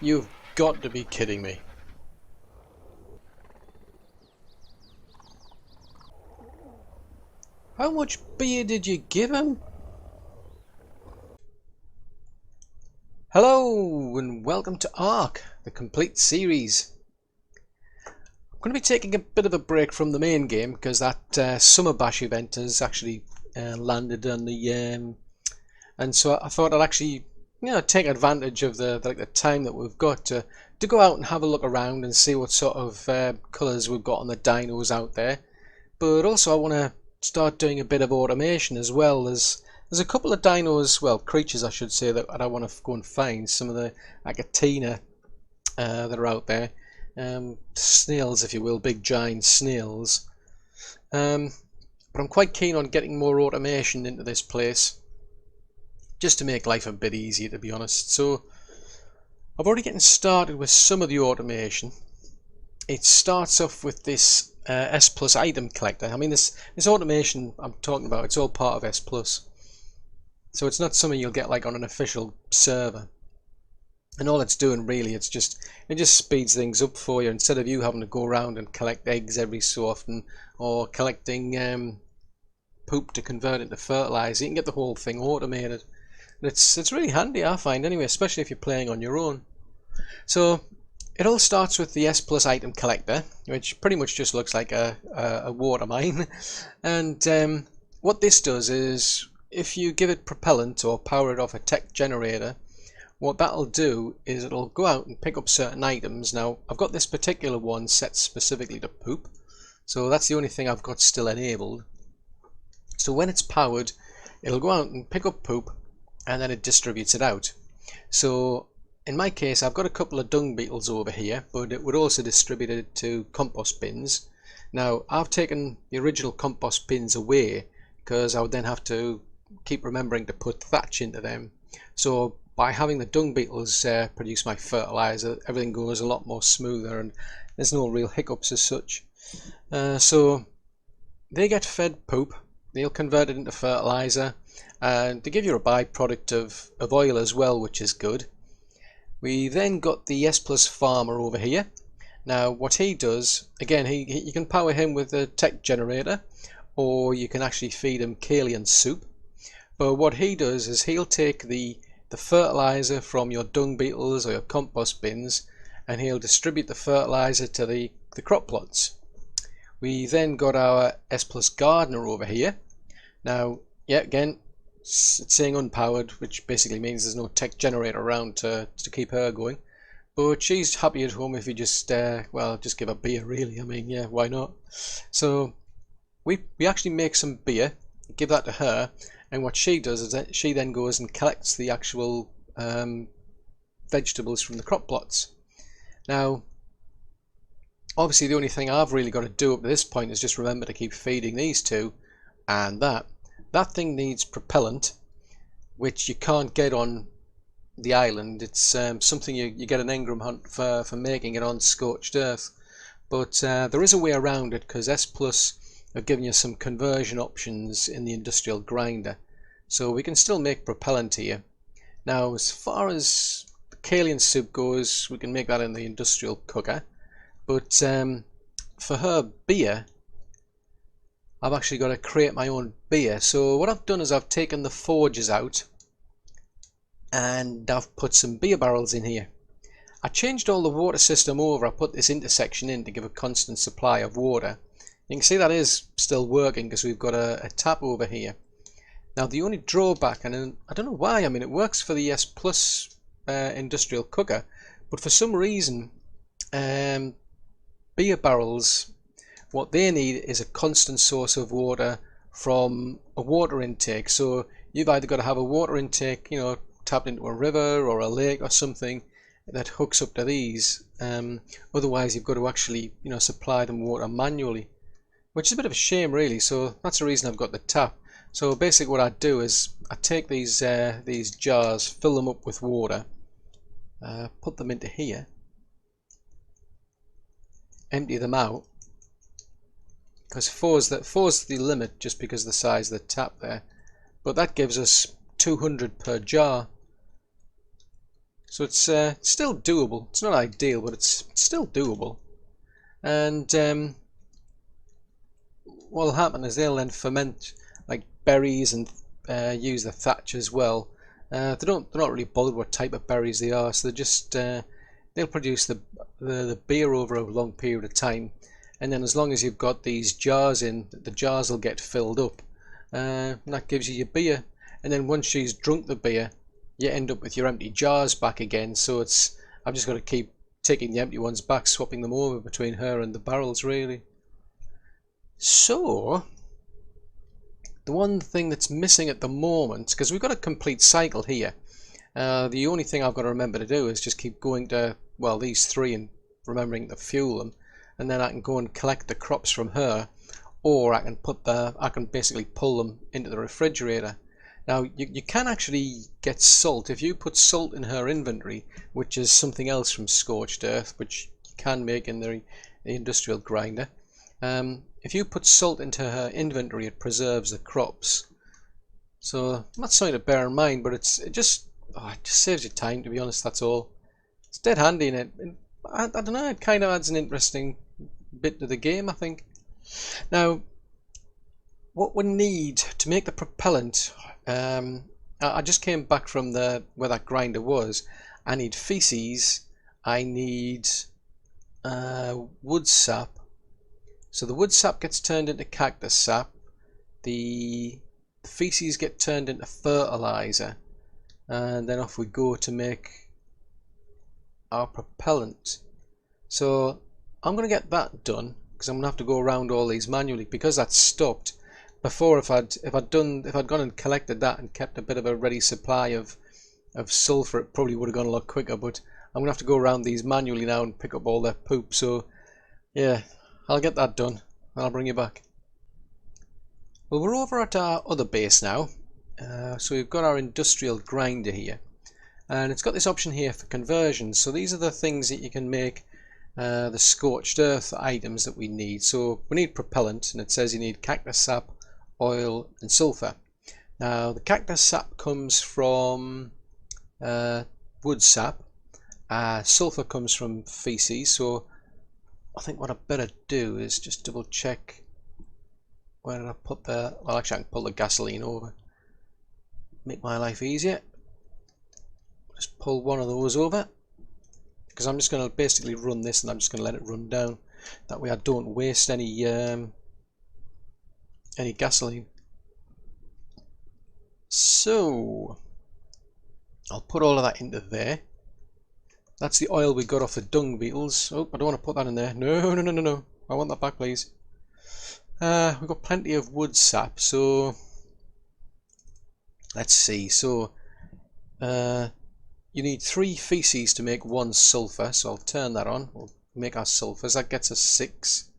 You've got to be kidding me. How much beer did you give him? Hello and welcome to ARK, the complete series. I'm going to be taking a bit of a break from the main game because that summer bash event has actually landed on the and so I thought I'd actually take advantage of the time that we've got to go out and have a look around and see what sort of colours we've got on the dinos out there. But also I want to start doing a bit of automation as well. There's a couple of dinos, well, creatures I should say, that I want to go and find. Some of the Achatina that are out there. Snails, if you will, big giant snails. But I'm quite keen on getting more automation into this place, just to make life a bit easier, to be honest. So I've already getting started with some of the automation. It starts off with this S Plus item collector. I mean, this automation I'm talking about, it's all part of S Plus. So it's not something you'll get like on an official server. And all it's doing really, it just speeds things up for you. Instead of you having to go around and collect eggs every so often, or collecting poop to convert into fertilizer, you can get the whole thing automated. And it's really handy, I find, anyway, especially if you're playing on your own. So it all starts with the S Plus item collector, which pretty much just looks like a water mine. And what this does is, if you give it propellant or power it off a tech generator, what that'll do is it'll go out and pick up certain items. Now, I've got this particular one set specifically to poop, so that's the only thing I've got still enabled. So when it's powered, it'll go out and pick up poop, and then it distributes it out. So in my case, I've got a couple of dung beetles over here, but it would also distribute it to compost bins. Now, I've taken the original compost bins away because I would then have to keep remembering to put thatch into them. So by having the dung beetles produce my fertilizer, everything goes a lot more smoother and there's no real hiccups as such. So they get fed poop, they'll convert it into fertilizer, and they give you a byproduct of oil as well, which is good. We then got the S Plus farmer over here. Now what he does, again, you can power him with a tech generator, or you can actually feed him Kalian soup. But what he does is he'll take the fertilizer from your dung beetles or your compost bins, and he'll distribute the fertilizer to the crop plots. We then got our S Plus gardener over here. Now, yeah, again, it's saying unpowered, which basically means there's no tech generator around to keep her going. But she's happy at home if you just, well, just give her beer, really. I mean, yeah, why not? So we actually make some beer, give that to her, and what she does is that she then goes and collects the actual vegetables from the crop plots. Now, obviously the only thing I've really got to do up to this point is just remember to keep feeding these two, and that thing needs propellant, which you can't get on the island. It's something you get an engram hunt for making it on scorched earth, but there is a way around it because S Plus have given you some conversion options in the industrial grinder, so we can still make propellant here. Now, as far as the Kalian soup goes, we can make that in the industrial cooker, but for her beer, I've actually got to create my own beer. So what I've done is I've taken the forges out and I've put some beer barrels in here. I changed all the water system over. I put this intersection in to give a constant supply of water. You can see that is still working because we've got a tap over here. Now the only drawback, and I don't know why, I mean it works for the S Plus industrial cooker, but for some reason beer barrels, what they need is a constant source of water from a water intake. So you've either got to have a water intake, tapped into a river or a lake or something that hooks up to these. Otherwise you've got to actually supply them water manually, which is a bit of a shame really. So that's the reason I've got the tap. So basically what I do is I take these jars, fill them up with water, put them into here, empty them out, because four's the limit just because of the size of the tap there, but that gives us 200 per jar. So it's still doable. It's not ideal, but it's still doable. And what'll happen is they'll then ferment like berries and use the thatch as well. They're not really bothered what type of berries they are, so they just they'll produce the beer over a long period of time. And then as long as you've got these jars in, the jars will get filled up. And that gives you your beer. And then once she's drunk the beer, you end up with your empty jars back again. So I've just got to keep taking the empty ones back, swapping them over between her and the barrels, really. So the one thing that's missing at the moment, because we've got a complete cycle here, the only thing I've got to remember to do is just keep going to, well, these three and remembering to fuel them, and then I can go and collect the crops from her, or I can basically pull them into the refrigerator. Now you can actually get salt if you put salt in her inventory, which is something else from Scorched Earth, which you can make in the industrial grinder. If you put salt into her inventory, it preserves the crops. So that's something to bear in mind, but it just saves you time, to be honest. That's all. It's dead handy in it. I don't know, it kind of adds an interesting bit to the game, I think. Now, what we need to make the propellant, I just came back from where that grinder was. I need feces, I need wood sap. So the wood sap gets turned into cactus sap, the feces get turned into fertilizer, and then off we go to make our propellant. So I'm going to get that done, because I'm going to have to go around all these manually, because that's stopped. Before, if I'd gone and collected that and kept a bit of a ready supply of sulfur, it probably would have gone a lot quicker, but I'm going to have to go around these manually now and pick up all their poop. So yeah, I'll get that done and I'll bring you back. Well, we're over at our other base now. So we've got our industrial grinder here, and it's got this option here for conversions. So these are the things that you can make the Scorched Earth items that we need. So we need propellant, and it says you need cactus sap, oil and sulfur. Now the cactus sap comes from wood sap, sulfur comes from feces. So I think what I better do is just double check where did I put the, well, actually I can pull the gasoline over, make my life easier. Just pull one of those over, because I'm just going to basically run this and I'm just going to let it run down. That way I don't waste any gasoline. So I'll put all of that into there. That's the oil we got off the Dung Beetles. Oh, I don't want to put that in there. No. I want that back, please. We've got plenty of wood sap, so let's see. So you need 3 feces to make 1 sulfur, so I'll turn that on. We'll make our sulfurs. That gets us 6.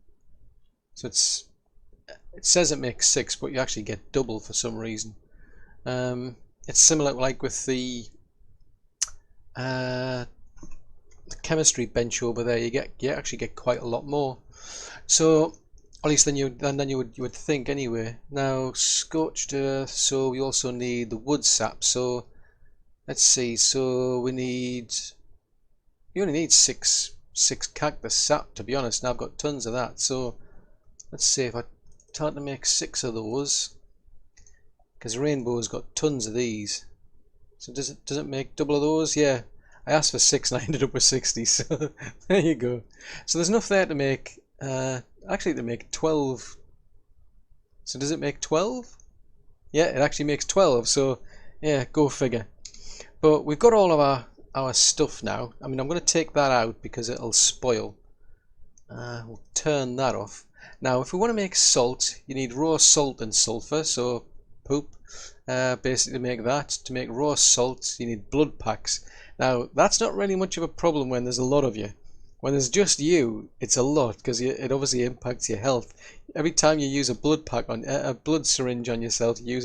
So it says it makes 6, but you actually get double for some reason. It's similar like with the chemistry bench over there. You actually get quite a lot more. So at least then you would think anyway. Now Scorched Earth, so we also need the wood sap. So let's see. So we only need six cactus sap, to be honest. Now I've got tons of that. So let's see if I try to make 6 of those, because Rainbow's got tons of these. So does it make double of those? Yeah. I asked for 6 and I ended up with 60, so there you go. So there's enough there to make, actually to make 12. So does it make 12? Yeah, it actually makes 12, so yeah, go figure. But we've got all of our stuff now. I mean, I'm going to take that out because it'll spoil. We'll turn that off. Now, if we want to make salt, you need raw salt and sulfur, so poop. Basically to make that. To make raw salt, you need blood packs. Now, that's not really much of a problem when there's a lot of you. When there's just you, it's a lot, because it obviously impacts your health. Every time you use a blood pack on a blood syringe on yourself, you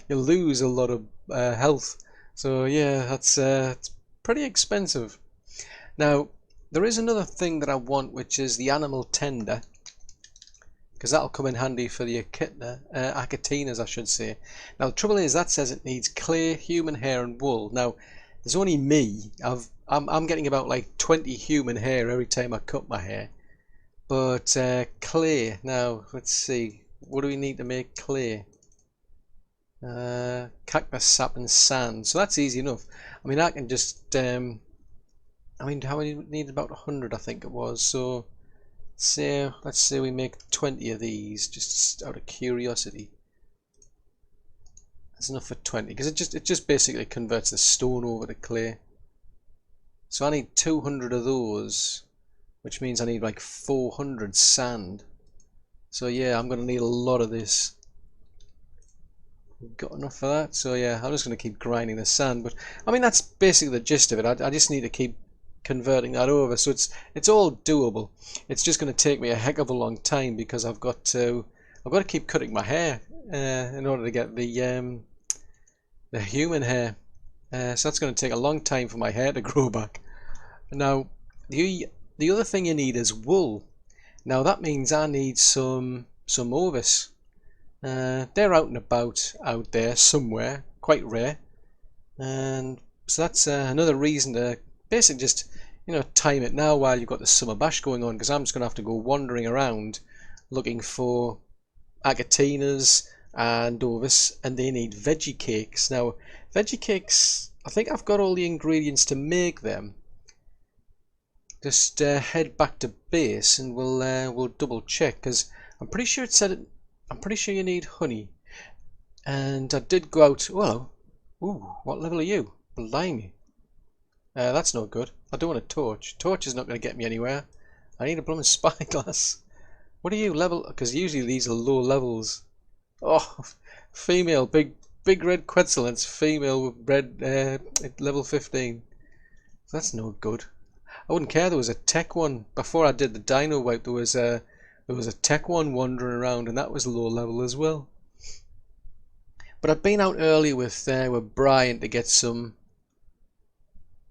lose a lot of health. So yeah, that's it's pretty expensive. Now, there is another thing that I want, which is the animal tender, because that'll come in handy for the Achatinas, I should say. Now the trouble is, that says it needs clay, human hair and wool. Now there's only me. I'm getting about like 20 human hair every time I cut my hair. But clay, now let's see, what do we need to make clay? Cactus sap and sand, so that's easy enough. I mean, I can just I mean, how many need? About 100 I think it was. So let's say we make 20 of these just out of curiosity. That's enough for 20 because it just basically converts the stone over to clay. So I need 200 of those, which means I need like 400 sand. So yeah, I'm gonna need a lot of this. Got enough for that? So yeah, I'm just gonna keep grinding the sand. But I mean, that's basically the gist of it. I just need to keep converting that over, so it's all doable. It's just going to take me a heck of a long time because I've got to keep cutting my hair in order to get the human hair. So that's going to take a long time for my hair to grow back. Now the other thing you need is wool. Now that means I need some Ovis. They're out and about out there somewhere, quite rare, and so that's another reason to basically just, you know, time it now while you've got the summer bash going on, because I'm just going to have to go wandering around looking for Achatinas and Ovis, and they need veggie cakes. Now veggie cakes, I think I've got all the ingredients to make them. Just head back to base and we'll double check, because I'm pretty sure it said I'm pretty sure you need honey, and I did go out. Well, ooh, what level are you? Blimey. That's no good. I don't want a torch. Torch is not going to get me anywhere. I need a blooming spyglass. What are you level? Because usually these are low levels. Oh, female, big red Quetzal. It's female with red at level 15. That's no good. I wouldn't care. There was a tech one before I did the dino wipe. There was a tech one wandering around, and that was low level as well. But I've been out early with Brian to get some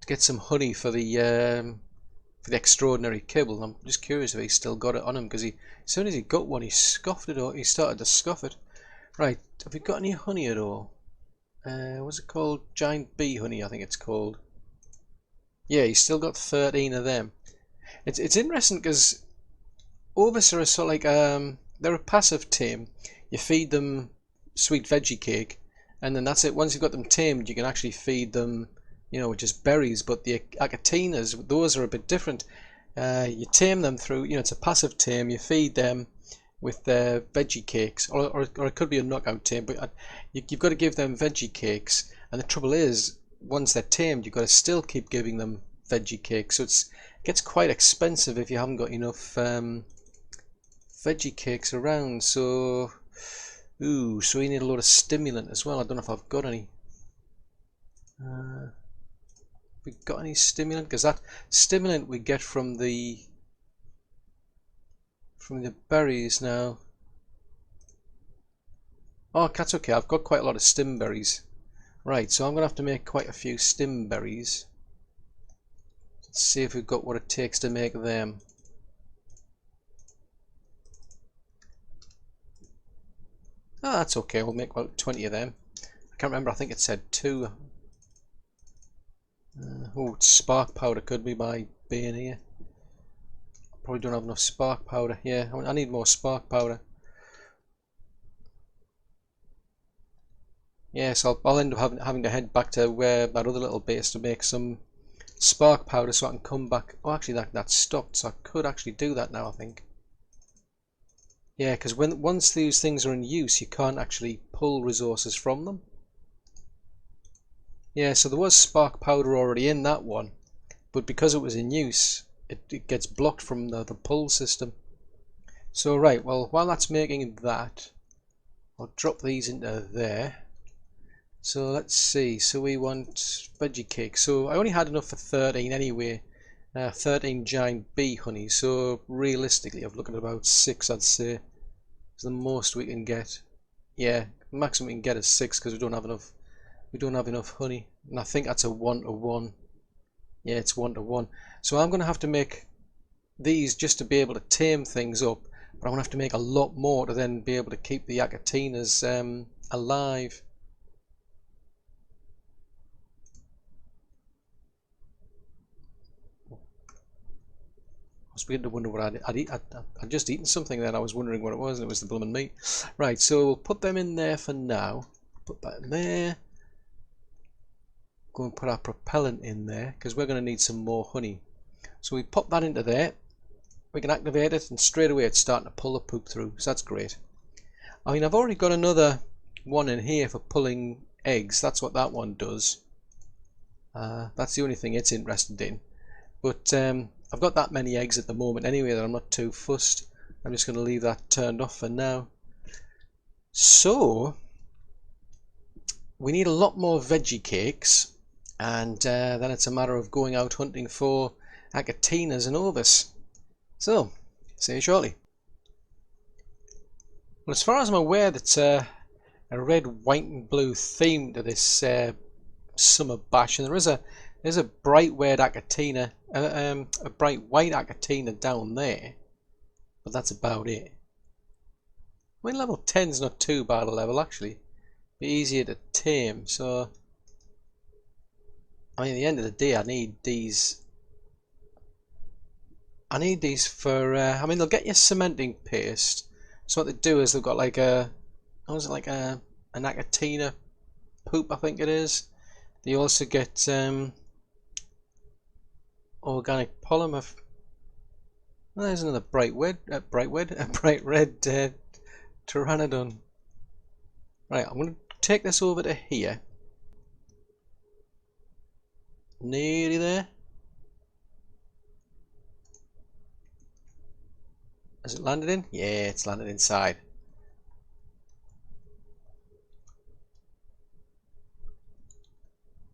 honey for the extraordinary kibble. I'm just curious if he's still got it on him, because as soon as he got one, he scoffed it, or he started to scoff it. Right, have we got any honey at all? What's it called? Giant bee honey, I think it's called. Yeah, he's still got 13 of them. It's interesting because Ovis are sort of like they're a passive tame. You feed them sweet veggie cake, and then that's it. Once you've got them tamed, you can actually feed them, you know, just berries. But the Achatinas, those are a bit different. You tame them through, you know, it's a passive tame. You feed them with veggie cakes, or it could be a knockout tame, but you've got to give them veggie cakes. And the trouble is, once they're tamed, you've got to still keep giving them veggie cakes. So it gets quite expensive if you haven't got enough veggie cakes around. So, ooh, so you need a lot of stimulant as well. I don't know if I've got any. We got any stimulant? Because that stimulant we get from the berries now. Oh, that's okay. I've got quite a lot of stim berries. Right, so I'm gonna have to make quite a few stim berries. Let's see if we've got what it takes to make them. Oh, that's okay. We'll make about 20 of them. I can't remember. I think it said 2. Oh, spark powder could be my bane here. Probably don't have enough spark powder. Yeah, I need more spark powder. Yes, I'll end up having to head back to where that other little base to make some spark powder, so I can come back. Oh, actually that stopped, so I could actually do that now, I think. Yeah, because once these things are in use, you can't actually pull resources from them. Yeah, so there was spark powder already in that one, but because it was in use, it gets blocked from the pull system. So right, well, while that's making that, I'll drop these into there. So let's see, so we want veggie cake. So I only had enough for 13 anyway, 13 giant bee honey. So realistically, I'm looking at about 6, I'd say. It's the most we can get. Yeah, maximum we can get is 6 because we don't have enough. We don't have enough honey, and I think that's a 1-to-1. Yeah, it's 1-to-1. So I'm going to have to make these just to be able to tame things up, but I'm going to have to make a lot more to then be able to keep the Achatinas alive. was beginning to wonder what I'd eat. I'd just eaten something then. I was wondering what it was, and it was the blooming meat. Right, so we'll put them in there for now. Put that in there. Go and put our propellant in there, because we're going to need some more honey. So we pop that into there. We can activate it, and straight away it's starting to pull the poop through. So that's great. I mean, I've already got another one in here for pulling eggs. That's what that one does. That's the only thing it's interested in. But I've got that many eggs at the moment anyway that I'm not too fussed. I'm just going to leave that turned off for now. So we need a lot more veggie cakes, and then it's a matter of going out hunting for Achatinas and Ovis. So, see you shortly. Well, as far as I'm aware, that's a red, white and blue theme to this summer bash, and there's a bright red Achatina, a bright white Achatina down there, but that's about it. I mean, level 10's not too bad a level, actually. Be easier to tame, so I mean, at the end of the day, I need these for I mean, they'll get you cementing paste. So what they do is they've got like a, what was it, like an Achatina poop, I think it is. They also get organic polymer. Well, there's another bright red pteranodon. Right, I'm going to take this over to here. Nearly there. Has it landed in? Yeah, it's landed inside.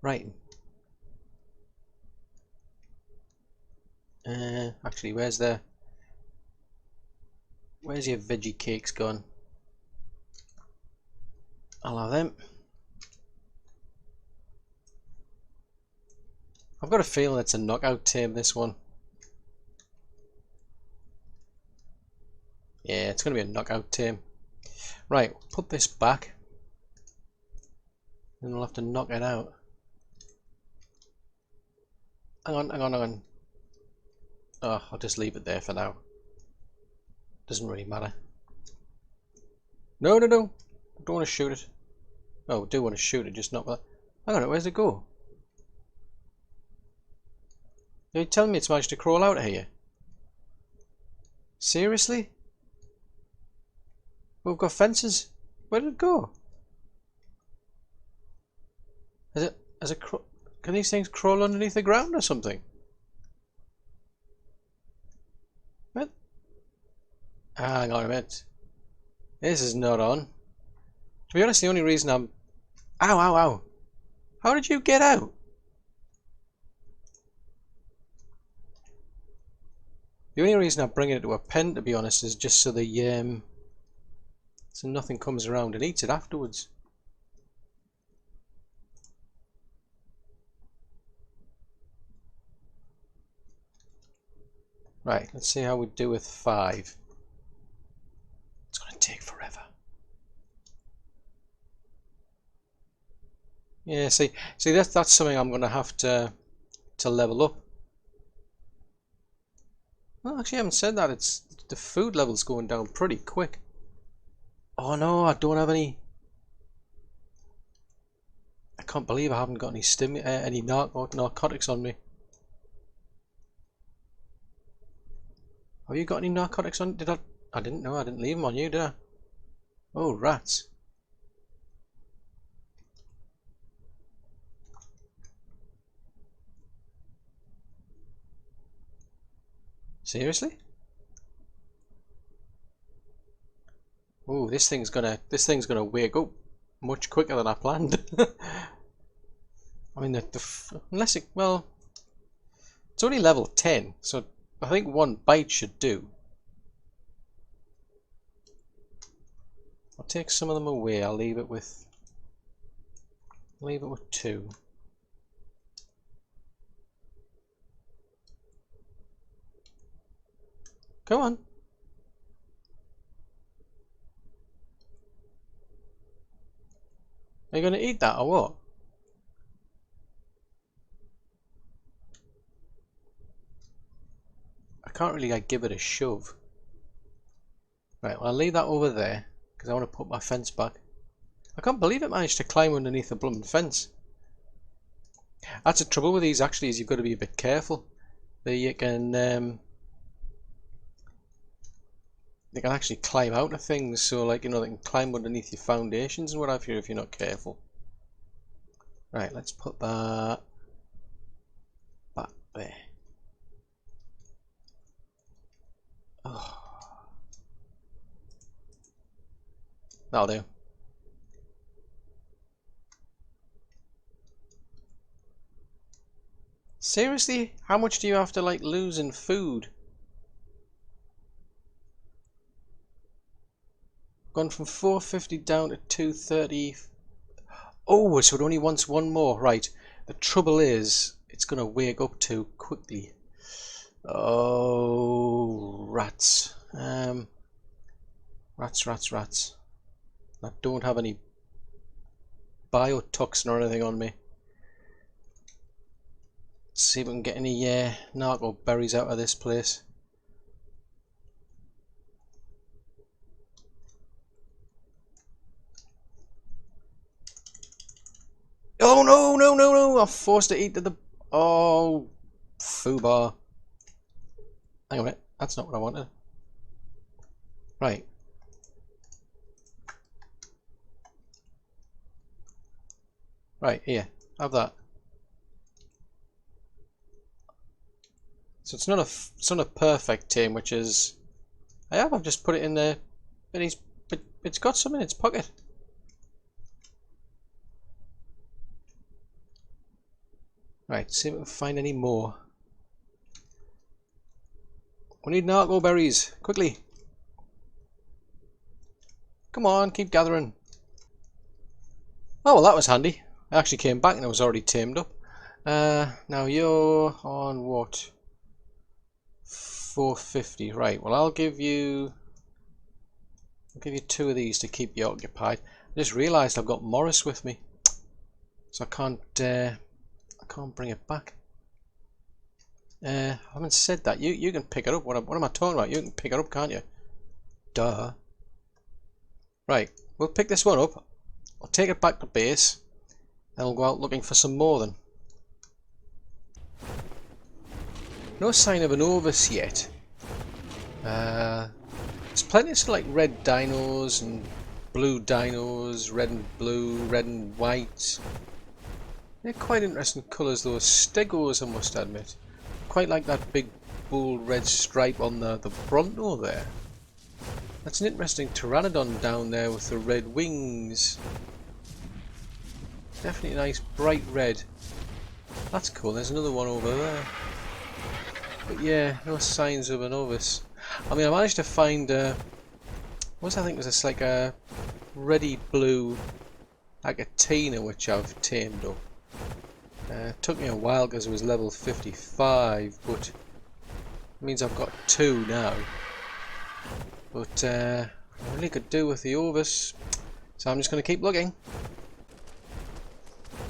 Right. Actually, where's your veggie cakes gone? I'll have them. I've got a feeling it's a knockout tame, this one. Yeah, it's going to be a knockout tame. Right, put this back. Then we'll have to knock it out. Hang on. Oh, I'll just leave it there for now. Doesn't really matter. No. I don't want to shoot it. Oh, I do want to shoot it, just not that. Hang on, where's it go? Are you telling me it's managed to crawl out of here? Seriously? We've got fences. Where did it go? Can these things crawl underneath the ground or something? What? Hang on a minute. This is not on. To be honest, the only reason I'm... Ow. How did you get out? The only reason I'm bringing it to a pen, to be honest, is just so the so nothing comes around and eats it afterwards. Right, let's see how we do with 5. It's going to take forever. Yeah, see that's something I'm going to have to level up. Well, actually, I haven't said that. It's the food level's going down pretty quick. Oh no, I don't have any. I can't believe I haven't got any narcotics on me. Have you got any narcotics on? I didn't know. I didn't leave them on you, did I? Oh, rats. Seriously? Oh, this thing's gonna wake up much quicker than I planned. I mean, unless it, well, it's only level 10, so I think one bite should do. I'll take some of them away. I'll leave it with 2. Come on. Are you going to eat that or what? can't really like give it a shove. Right, well I'll leave that over there because I want to put my fence back. I can't believe it managed to climb underneath the blooming fence. That's the trouble with these actually, is you've got to be a bit careful. They can actually climb out of things, so like, you know, they can climb underneath your foundations and what have you if you're not careful. Right, let's put that back there. Oh. That'll do. Seriously? How much do you have to like lose in food? Gone from 450 down to 230. Oh, so it only wants one more. Right. The trouble is, it's going to wake up too quickly. Oh, rats. Rats. I don't have any biotoxin or anything on me. Let's see if we can get any narco berries out of this place. Oh no! I'm forced to eat the oh, foobar. Hang on a minute, that's not what I wanted. Right. Right, here, have that. So it's not a perfect tame, which is I've just put it in there, but it's got some in its pocket. Right, see if we can find any more. We need narco berries, quickly. Come on, keep gathering. Oh well, that was handy. I actually came back and it was already tamed up. Now you're on what? 450. Right. Well, I'll give you two of these to keep you occupied. I just realised I've got Morris with me, so I can't bring it back. I haven't said that. You can pick it up. What am I talking about? You can pick it up, can't you? Duh. Right. We'll pick this one up. I'll take it back to base. And we'll go out looking for some more then. No sign of an Ovis yet. There's plenty of like red dinos and blue dinos, red and blue, red and white. They're quite interesting colours, those stegos, I must admit. Quite like that big bold red stripe on the Bronto there. That's an interesting pteranodon down there with the red wings. Definitely nice bright red. That's cool. There's another one over there. But yeah, no signs of an Ovis. I mean, I managed to find what I think was like a reddy blue Achatina, which I've tamed up. It took me a while because it was level 55, but it means I've got 2 now. But I really could do with the Ovis, so I'm just going to keep looking.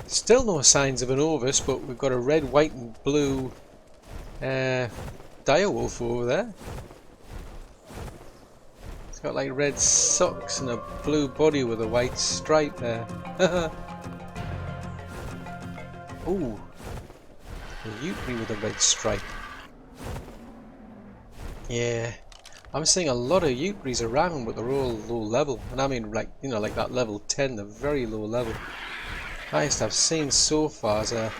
Still no signs of an Ovis, but we've got a red, white and blue direwolf over there. It's got like red socks and a blue body with a white stripe there. Ooh, a Ute with a red stripe. Yeah, I'm seeing a lot of Utes around, but they're all low level, and I mean, like, you know, like that level 10, they're very low level. Highest I've seen so far is a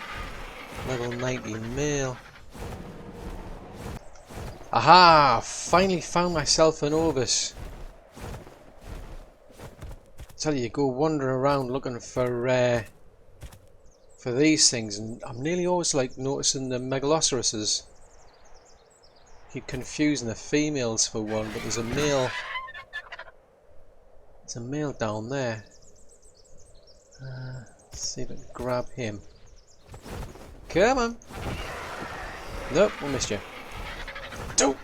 level 90 male. Aha! Finally found myself an Ovis. Tell you go wandering around looking for these things, and I'm nearly always like noticing the megalocerises. Keep confusing the females for one, but there's a male. There's a male down there. Let's see if I can grab him. Come on! Nope, we missed you. Don't.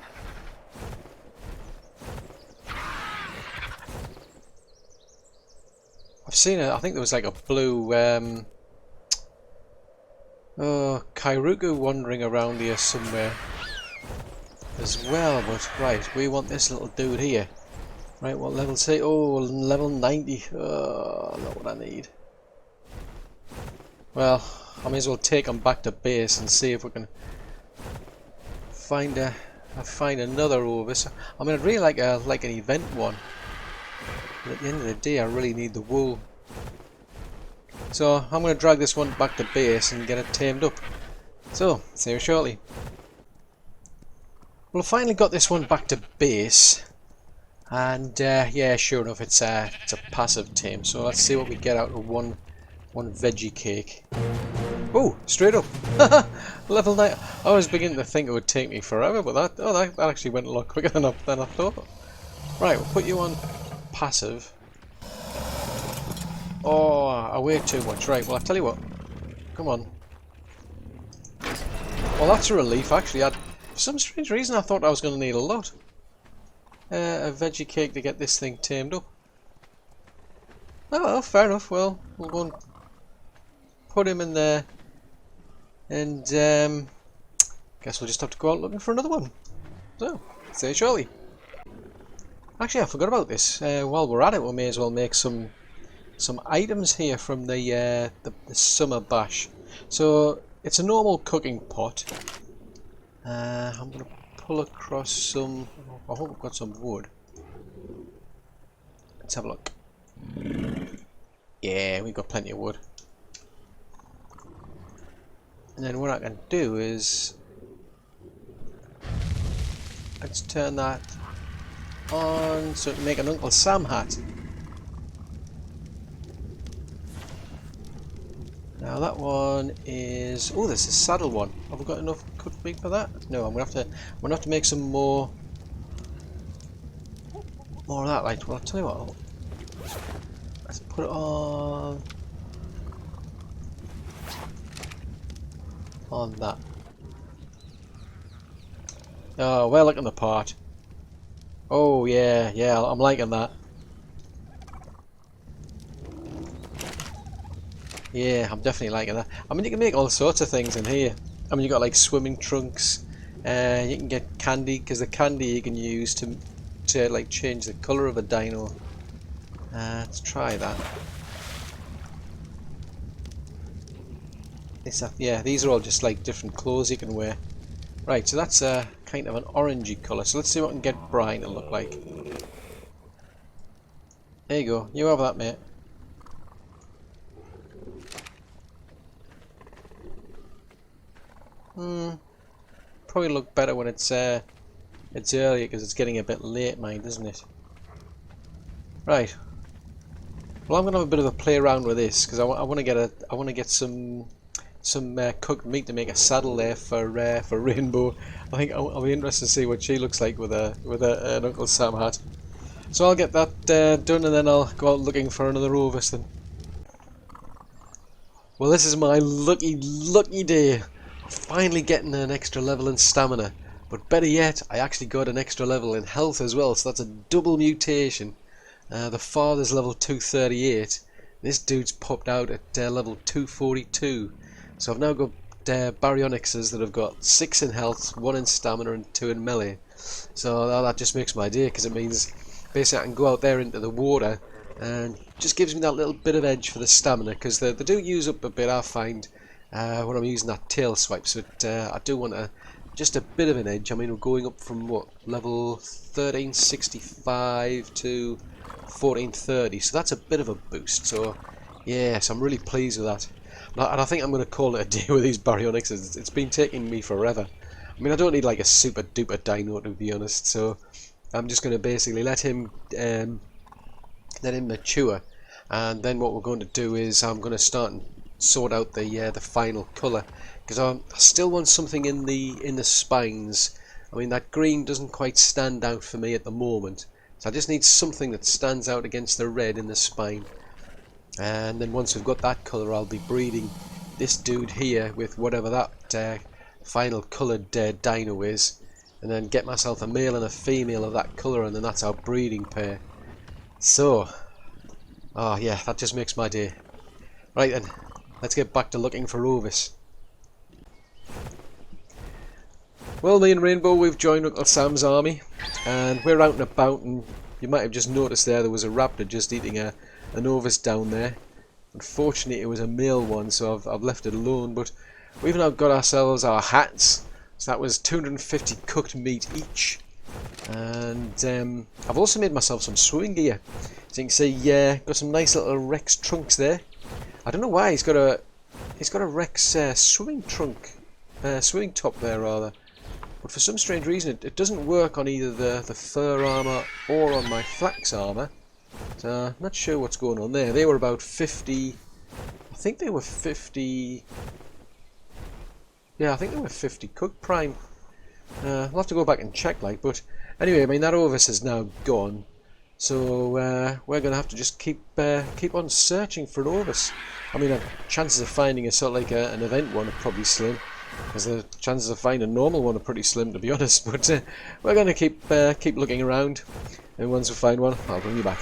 I've seen it. I think there was like a blue Kairuku wandering around here somewhere. as well, but right, we want this little dude here. Right, what level say? Oh, level 90. Oh, not what I need. Well, I may as well take him back to base and see if we can find another Ovis. I mean, I'd really like an event one, but at the end of the day, I really need the wool. So I'm going to drag this one back to base and get it tamed up. So, see you shortly. Well, I finally got this one back to base, and yeah, sure enough, it's a passive tame. So let's see what we get out of one veggie cake. Oh, straight up, level 9. I was beginning to think it would take me forever, but that actually went a lot quicker than I thought. Right, we'll put you on passive. Oh, I weigh too much. Right, well, I'll tell you what. Come on. Well, that's a relief, actually. For some strange reason, I thought I was going to need a lot. A veggie cake to get this thing tamed up. Oh, well, fair enough. Well, we'll go and put him in there. And, guess we'll just have to go out looking for another one. So, see you shortly. Actually, I forgot about this. While we're at it, we may as well make some items here from the summer bash. So it's a normal cooking pot. I'm going to pull across some. I hope I've got some wood. Let's have a look. Yeah, we've got plenty of wood. And then what I can do is let's turn that on so it can make an Uncle Sam hat. Now that one is, oh, there's a saddle one. Have we got enough cooked meat for that? No, I'm gonna have to make some more of that. Right, well, I'll tell you what. Let's put it on that. Oh, we're looking the part. Oh yeah, I'm liking that. Yeah, I'm definitely liking that. I mean, you can make all sorts of things in here. I mean, you got like swimming trunks. You can get candy, because the candy you can use to like change the color of a dino. Let's try that. Yeah, these are all just like different clothes you can wear. Right, so that's kind of an orangey color. So let's see what I can get Brian to look like. There you go. You have that, mate. Probably look better when it's earlier, because it's getting a bit late, mind, isn't it? Right. Well, I'm gonna have a bit of a play around with this, because I want to get some cooked meat to make a saddle there for Rainbow. I think I'll be interested to see what she looks like with an Uncle Sam hat. So I'll get that done, and then I'll go out looking for another Ovis then. Well, this is my lucky day. Finally getting an extra level in stamina, but better yet, I actually got an extra level in health as well, so that's a double mutation. The father's level 238, this dude's popped out at level 242, so I've now got baryonyxes that have got 6 in health, 1 in stamina and 2 in melee. So that just makes my day, because it means basically I can go out there into the water and just gives me that little bit of edge for the stamina, because they do use up a bit, I find, when I'm using that tail swipe. So I do want just a bit of an edge. I mean, we're going up from what, level 1365 to 1430, so that's a bit of a boost. So yes, I'm really pleased with that, and I think I'm going to call it a day with these baryonyxes. It's been taking me forever. I mean, I don't need like a super duper dino, to be honest, so I'm just going to basically let him mature, and then what we're going to do is I'm going to start and sort out the final colour, because I still want something in the spines. I mean, that green doesn't quite stand out for me at the moment, so I just need something that stands out against the red in the spine. And then once we've got that colour, I'll be breeding this dude here with whatever that final coloured dino is, and then get myself a male and a female of that colour, and then that's our breeding pair. So, oh yeah, that just makes my day. Right then, let's get back to looking for Ovis. Well, me and Rainbow, we've joined Uncle Sam's army, and we're out and about, and you might have just noticed there was a raptor just eating an Ovis down there. Unfortunately, it was a male one, so I've left it alone, but we've now got ourselves our hats. So that was 250 cooked meat each. And I've also made myself some swimming gear. So you can see, got some nice little Rex trunks there. I don't know why he's got a Rex swimming top there rather. But for some strange reason, it doesn't work on either the fur armour or on my flax armour. So I'm not sure what's going on there. They were about 50... I think they were 50... Yeah, I think they were 50 cooked prime. I'll have to go back and check, like, but anyway, I mean, that Ovis is now gone. So we're going to have to just keep on searching for an Ovis. I mean, the chances of finding a sort of like an event one are probably slim. Because the chances of finding a normal one are pretty slim, to be honest. But we're going to keep looking around, and once we find one, I'll bring you back.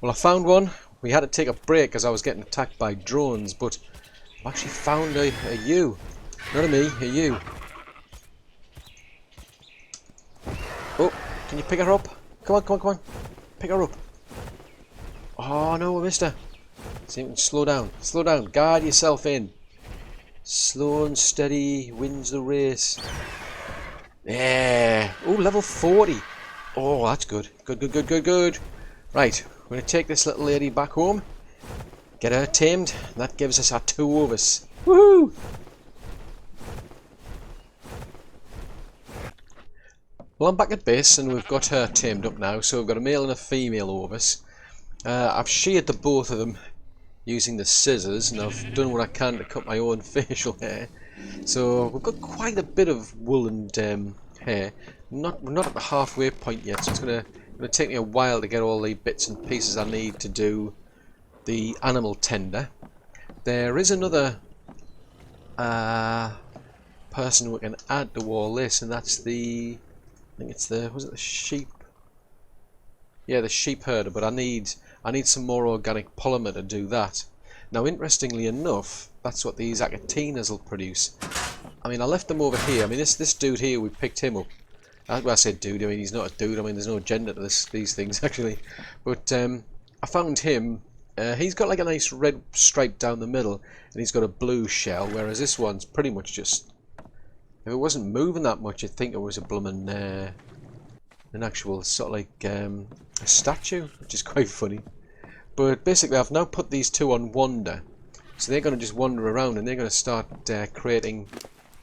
Well, I found one. We had to take a break because I was getting attacked by drones, but I've actually found a ewe. Not a me, a ewe. Oh, can you pick her up? Come on, come on, come on. Pick her up. Oh no, I missed her. See, slow down, slow down. Guard yourself in. Slow and steady wins the race. Yeah. Oh, level 40. Oh, that's good. Good, good, good, good, good. Right, we're going to take this little lady back home. Get her tamed. That gives us our 2 Ovis. Woohoo! Well, I'm back at base and we've got her tamed up now. So we've got a male and a female Ovis. I've sheared the both of them using the scissors, and I've done what I can to cut my own facial hair. So we've got quite a bit of wool and hair. We're not at the halfway point yet, so it's going to take me a while to get all the bits and pieces I need to do the animal tender. There is another person we can add to all this, and that's the, I think it's the, was it the sheep? Yeah, the sheep herder, but I need some more organic polymer to do that. Now, interestingly enough, that's what these Achatinas will produce. I mean, I left them over here. I mean, this dude here, we picked him up. Well, I said dude, I mean, he's not a dude. I mean, there's no gender to these things, actually. But I found him. He's got like a nice red stripe down the middle, and he's got a blue shell, whereas this one's pretty much just... If it wasn't moving that much, you'd think it was a bloomin' an actual sort of like a statue, which is quite funny. But basically, I've now put these 2 on wander, so they're going to just wander around and they're going to start creating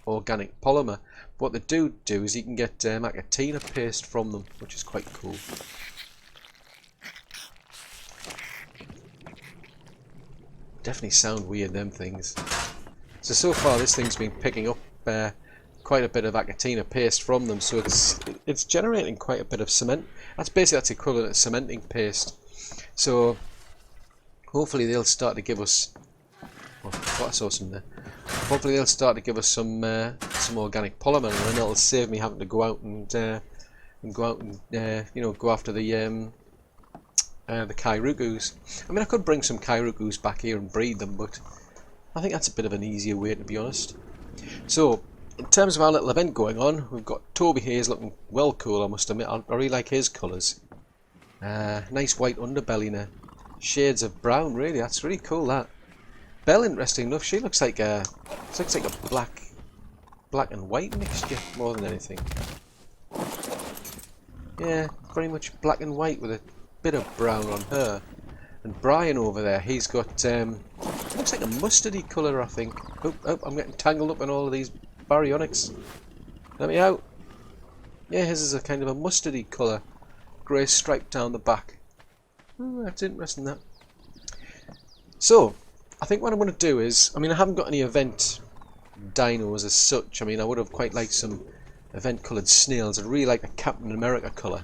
organic polymer. What they do is you can get Achatina paste from them, which is quite cool. Definitely sound weird, them things. So far this thing's been picking up quite a bit of Achatina paste from them, so it's generating quite a bit of cement. That's equivalent to cementing paste. So hopefully they'll start to give us. Oh, I saw some there. Hopefully they'll start to give us some organic polymer, and then it'll save me having to go out and you know, go after the Kairukus. I mean, I could bring some Kairukus back here and breed them, but I think that's a bit of an easier way, to be honest. So, in terms of our little event going on, we've got Toby here is looking well cool, I must admit. I really like his colours. Nice white underbelly now. Shades of brown, really. That's really cool, that. Belle, interesting enough, she looks like a black and white mixture more than anything. Yeah, very much black and white with a bit of brown on her. And Brian over there, he's got looks like a mustardy colour, I think. Oh, I'm getting tangled up in all of these baryonyx. Let me out. Yeah, his is a kind of a mustardy colour. Grey stripe down the back. Oh, that's interesting, that. So, I think what I'm going to do is, I mean, I haven't got any event dinos as such. I mean, I would have quite liked some event coloured snails. I'd really like the Captain America colour.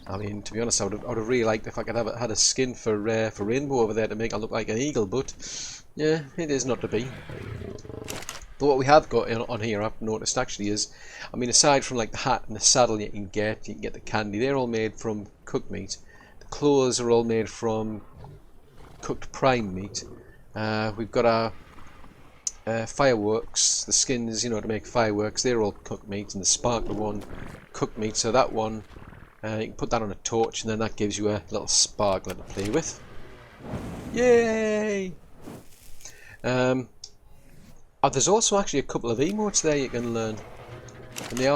I mean, to be honest, I would have really liked if I could have had a skin for Rainbow over there to make her look like an eagle, but yeah, it is not to be. But what we have got on here, I've noticed actually, is, I mean, aside from like the hat and the saddle you can get the candy, they're all made from cooked meat. The clothes are all made from cooked prime meat. We've got our fireworks, the skins, you know, to make fireworks, they're all cooked meat, and the sparkler one, cooked meat. So that one, you can put that on a torch, and then that gives you a little sparkler to play with. Yay! There's also actually a couple of emotes there you can learn, and they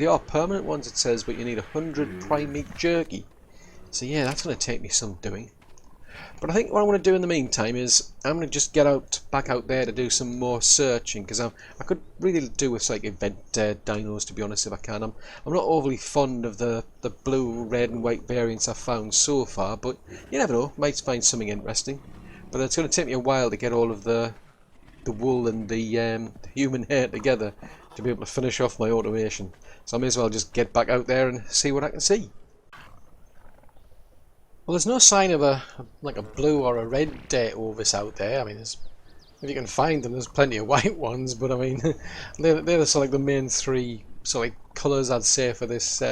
are permanent ones, it says, but you need 100 prime meat jerky. So yeah, that's going to take me some doing. But I think what I'm going to do in the meantime is I'm going to just get back out there to do some more searching, because I could really do with like event dinos, to be honest, if I can. I'm not overly fond of the blue, red and white variants I've found so far, but you never know, might find something interesting. But it's going to take me a while to get all of the wool and the human hair together to be able to finish off my automation. So I may as well just get back out there and see what I can see. Well, there's no sign of a blue or a red Ovis out there. I mean, if you can find them, there's plenty of white ones, but I mean, they're sort of like the main three sort of like colours, I'd say, for this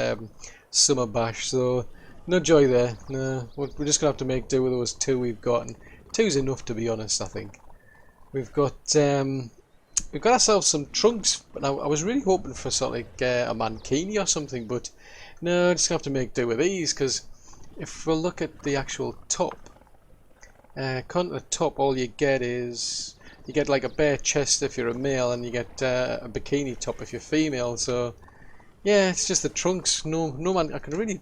summer bash. So no joy there. No, we're just gonna have to make do with those two we've got, and two's enough, to be honest. I think we've got ourselves some trunks, but I was really hoping for sort of like a mankini or something, but no, just gonna have to make do with these, because if we look at the actual top, on the top, all you get is like a bare chest if you're a male, and you get a bikini top if you're female. So yeah, it's just the trunks. No man. I could have really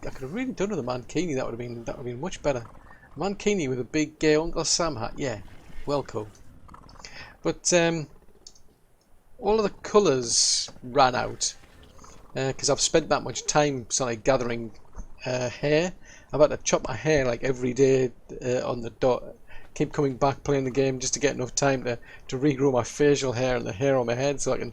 done with a mankini. That would have been much better. Mankini with a big Uncle Sam hat. Yeah, well cool. But all of the colours ran out because I've spent that much time sort of gathering hair. I've had to chop my hair like every day on the dot. Keep coming back playing the game just to get enough time to regrow my facial hair and the hair on my head so I can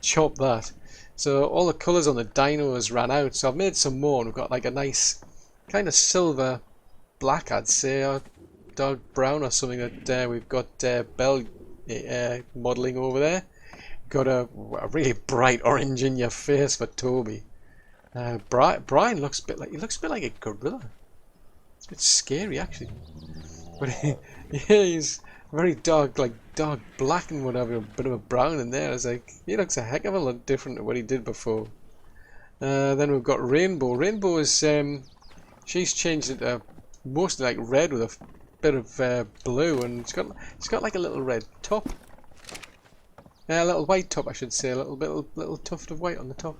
chop that. So all the colours on the dinos ran out, so I've made some more, and we've got like a nice kind of silver black, I'd say, or dark brown or something. That we've got Bell modelling over there. Got a really bright orange in your face for Toby. Brian looks a bit like a gorilla. It's a bit scary, actually. But yeah, he's very dark, like dark black and whatever, a bit of a brown in there. It's like, he looks a heck of a lot different to what he did before. Then we've got Rainbow. Rainbow is, she's changed it to mostly like red with a bit of blue, and it's got like a little red top. A little white top, I should say, a little tuft of white on the top.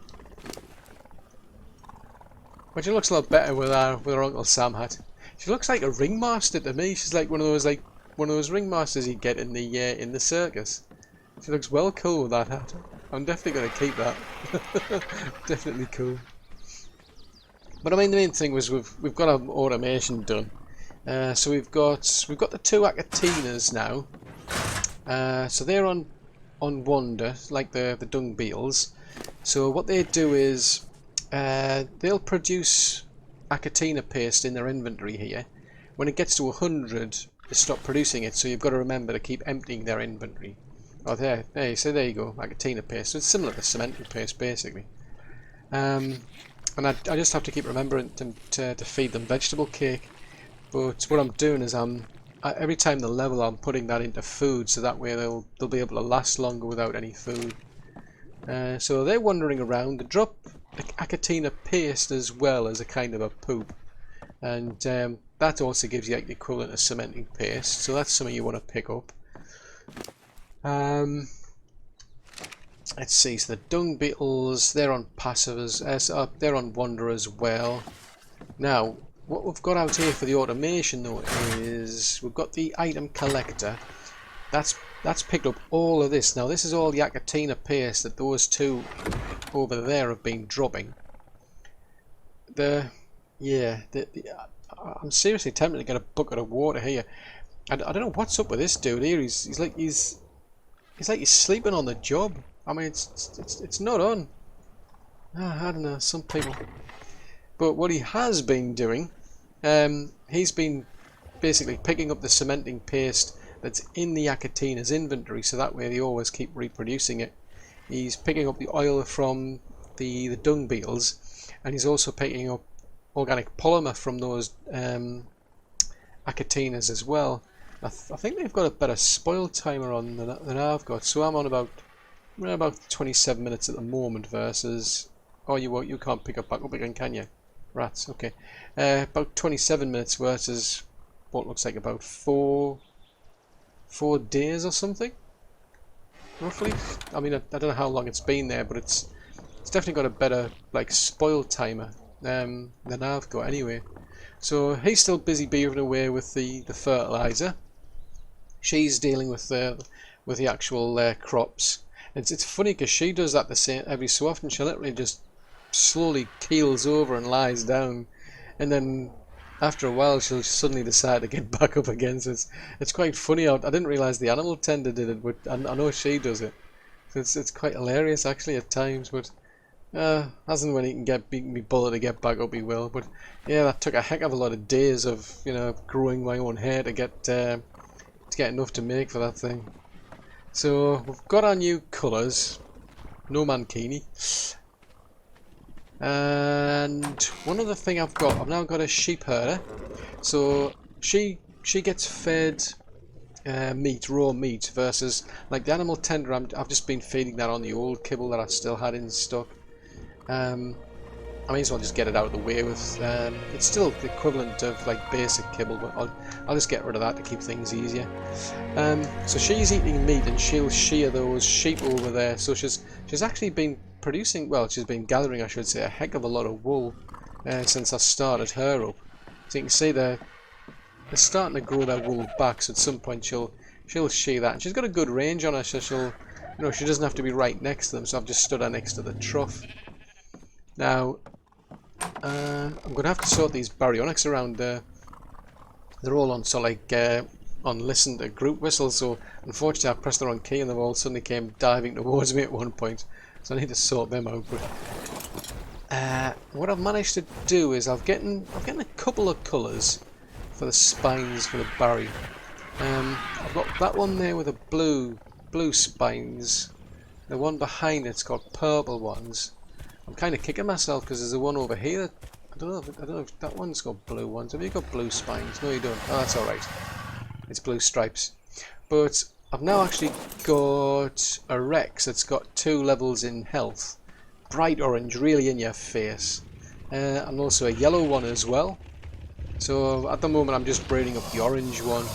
But she looks a lot better with her Uncle Sam hat. She looks like a ringmaster to me. She's like one of those ringmasters you get in the circus. She looks well cool with that hat. I'm definitely gonna keep that. Definitely cool. But I mean, the main thing was we've got our automation done. So we've got the two Achatinas now. So they're on wander like the Dung Beetles. So what they do is they'll produce Achatina paste in their inventory here. When it gets to 100, they stop producing it, so you've got to remember to keep emptying their inventory. Oh, there you go, Achatina paste. So it's similar to cementing paste, basically. And I just have to keep remembering to feed them vegetable cake. But what I'm doing is every time they level, I'm putting that into food, so that way they'll be able to last longer without any food. So they're wandering around. They drop Achatina paste as well as a kind of a poop, and that also gives you like the equivalent of cementing paste, so that's something you want to pick up. Let's see, so the Dung Beetles, they're on they're on wander as well. Now what we've got out here for the automation though is we've got the item collector. That's picked up all of this. Now this is all the Achatina paste that those two over there have been dropping. I'm seriously tempted to get a bucket of water here. I don't know what's up with this dude here. He's like he's sleeping on the job. I mean, it's not on. I don't know, some people. But what he has been doing, he's been basically picking up the cementing paste that's in the Achatina's inventory, so that way they always keep reproducing it. He's picking up the oil from the Dung Beetles, and he's also picking up organic polymer from those Achatinas as well. I think they've got a better spoil timer on than I've got. So I'm on about 27 minutes at the moment versus... Oh, you can't pick up back up again, can you? Rats, okay. About 27 minutes versus what looks like about 4 days or something, roughly. I mean, I don't know how long it's been there, but it's definitely got a better like spoil timer than I've got anyway. So he's still busy beavering away with the fertilizer. She's dealing with the actual crops. It's funny because she does that the same every so often. She literally just slowly keels over and lies down, and then after a while she'll suddenly decide to get back up again. So it's quite funny. I didn't realise the animal tender did it, but I know she does it. So it's quite hilarious actually at times. But as and when he can be bothered to get back up, he will. But yeah, that took a heck of a lot of days of growing my own hair to get enough to make for that thing. So we've got our new colours. No mankini. And one other thing I've now got a sheep herder. So she gets fed meat, raw meat, versus like the animal tender. I've just been feeding that on the old kibble that I still had in stock. I may as well just get it out of the way with. It's still the equivalent of like basic kibble, but I'll just get rid of that to keep things easier. So she's eating meat, and she'll shear those sheep over there. So she's actually been producing, well, she's been gathering, I should say, a heck of a lot of wool since I started her up. So you can see they're starting to grow their wool back. So at some point she'll shear that, and she's got a good range on her. So she doesn't have to be right next to them. So I've just stood her next to the trough. Now I'm going to have to sort these baryonyx around. They're all on on listen to group whistles. So unfortunately I pressed the wrong key, and they've all suddenly came diving towards me at one point. So I need to sort them out. But what I've managed to do is I'm getting a couple of colours for the spines for the Barry. I've got that one there with the blue spines. The one behind it's got purple ones. I'm kind of kicking myself because there's a one over here. I don't know if that one's got blue ones. Have you got blue spines? No, you don't. Oh, that's all right. It's blue stripes. But I've now actually got a Rex that's got 2 levels in health. Bright orange, really in your face. And also a yellow one as well. So at the moment I'm just breeding up the orange one.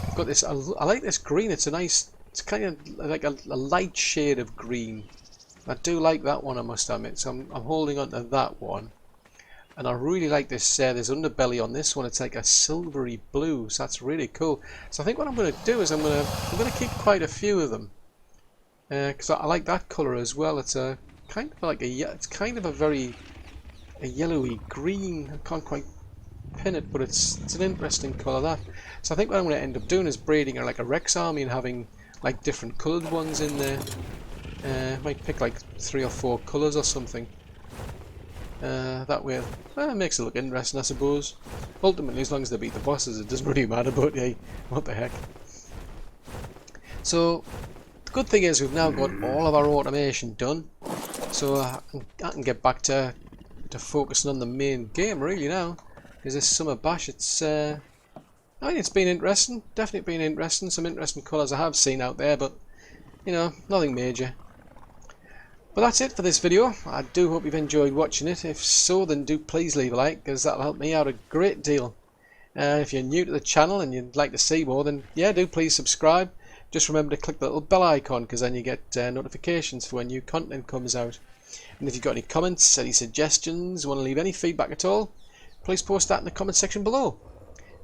I've got this, I like this green. It's it's kind of like a light shade of green. I do like that one, I must admit. So I'm holding on to that one. And I really like this underbelly on this one. It's like a silvery blue, so that's really cool. So I think what I'm going to do is I'm going to keep quite a few of them, because I like that colour as well. It's a kind of like it's kind of a yellowy green. I can't quite pin it, but it's an interesting colour, that. So I think what I'm going to end up doing is breeding like a Rex army and having like different coloured ones in there. Might pick like 3 or 4 colours or something. That way, it makes it look interesting, I suppose. Ultimately, as long as they beat the bosses, it doesn't really matter, but hey, what the heck. So, the good thing is we've now got all of our automation done. So, I can get back to focusing on the main game, really, now. Because this summer bash, I mean, it's been interesting. Definitely been interesting. Some interesting colours I have seen out there, but, nothing major. But that's it for this video. I do hope you've enjoyed watching it. If so, then do please leave a like, because that'll help me out a great deal. If you're new to the channel and you'd like to see more, then yeah, do please subscribe. Just remember to click the little bell icon, because then you get notifications for when new content comes out. And if you've got any comments, any suggestions, want to leave any feedback at all, please post that in the comment section below.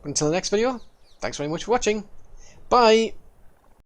But until the next video, thanks very much for watching. Bye!